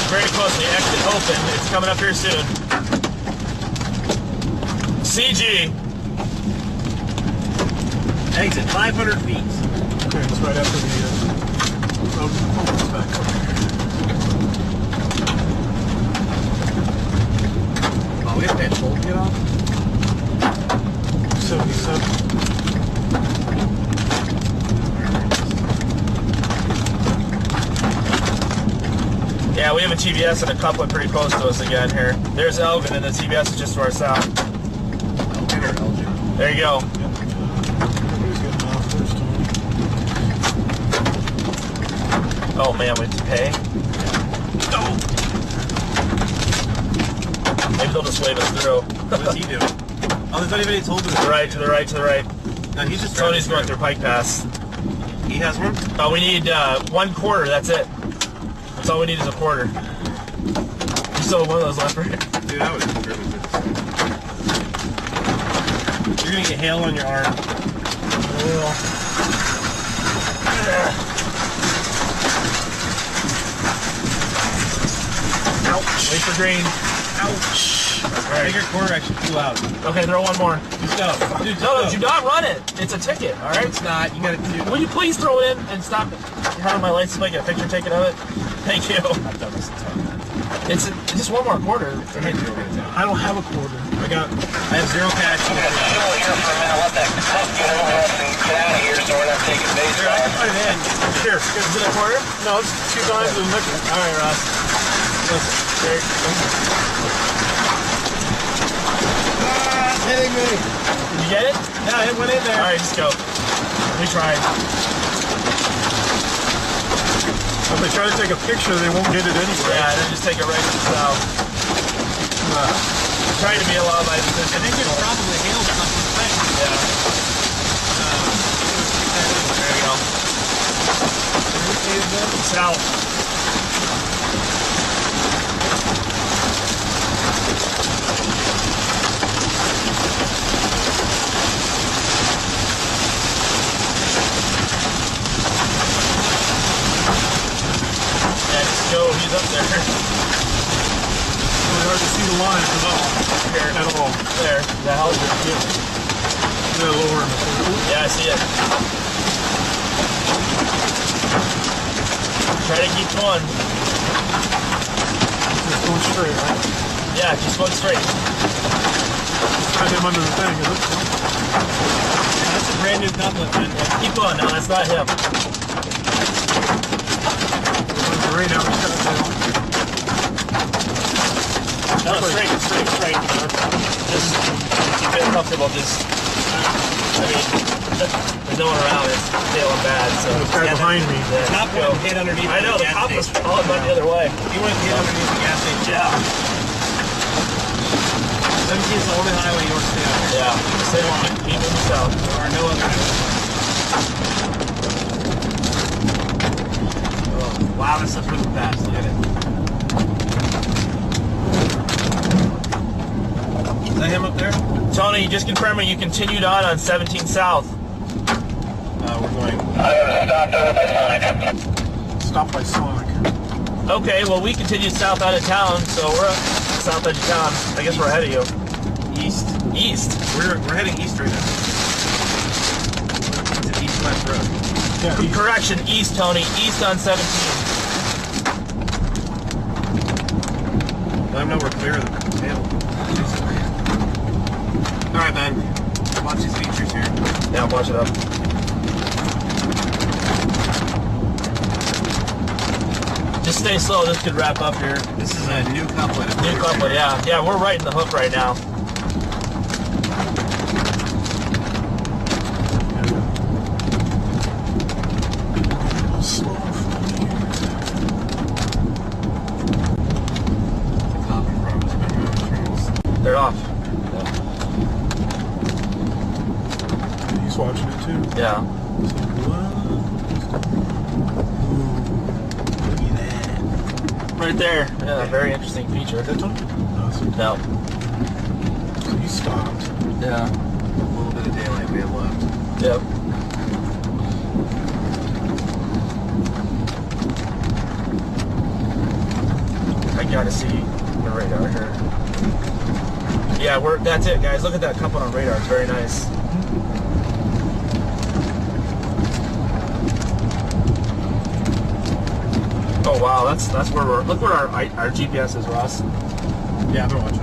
very closely. Exit open. It's coming up here soon. CG. Exit 500 feet. Okay, it's right after the road comes back up here. Oh, we have that bolt get off? 77. Yeah, we have a TBS and a couplet pretty close to us again here. There's Elgin, and the TBS is just to our south. Elgin or Elgin? There you go. Who's getting off first? Oh man, we have to pay? No! Maybe they'll just wave us through. What's he doing? Oh, there's not even any toll booth. To the right, to the right, to the right. No, he's just Tony's going through Pike Pass. He has one? Oh, we need 1 quarter, that's it. That's all we need is a quarter. You still have one of those left, right? Dude, I would really good. You're gonna get hail on your arm. Ouch. Wait for green. Ouch. Right. Bigger quarter actually flew out. Okay, throw one more. Just go. Dude, No, do not run it. It's a ticket, all right? It's not. You gotta do. Will you please throw it in and stop having my license plate, get a picture taken of it? Thank you. I've done this a ton. It's just one more quarter. I don't have a quarter. I have 0 cash. Okay, chill here for a minute. Let that cup get over us and get out of here so we're not taking base. Here, I can put it in. Here. Is it a quarter? No, it's 2 times the nickel. All right, Ross. Listen, there. Hitting me. Did you get it? Yeah, it went in there. All right, just go. We tried. If they try to take a picture, they won't get it anyway. Yeah, then just take it right to the south. Trying to be a lot of my position. I think it's probably hailed something quick. Yeah. There you go. South. Yeah, just go. He's up there. It's hard to see the line at all. Here. At all. There. The hell is it? Yeah, lower. Yeah, I see it. Try to keep going. Just going straight, right? Yeah, just going straight. Got him under the thing, is it? That's a brand new couplet, man. Keep going now. That's not him. Right now, he's got it down. No, straight. Just keep it comfortable. Just, I mean, there's no one around. It's failing bad. So There's a guy behind me. Yeah, Top go. one hit underneath I know the the gas top was station. all about the other way. He went hit underneath the gas station. Yeah. 17 is the only highway you want to stay on. Yeah. Stay on. Keep moving south. There are no other highways. Oh, wow, this stuff's really fast. Look at it. Is that him up there? Tony, just confirming you continued on 17 south. We're going. Stop by Sonic. Okay, well we continued south out of town, so we're up south edge of town. I guess we're ahead of you. East. East. We're heading east right now. It's an east-west road. Yeah, Correction, east, Tony. East on 17. Let them know we're clear of the tail. Alright, man. Watch these features here. Yeah, watch it up. Just stay slow. This could wrap up here. This is a new couplet. New couplet, yeah. Yeah, we're right in the hook right now. slow. They're off. He's watching it too. Yeah. Right there. Yeah, very interesting feature. No. So he stopped. Yeah. A little bit of daylight we have left. Yep. you gotta see the radar here. Yeah, that's it, guys. Look at that cup on radar. It's very nice. Oh wow, that's where look where our GPS is, Ross. Yeah, I've been watching.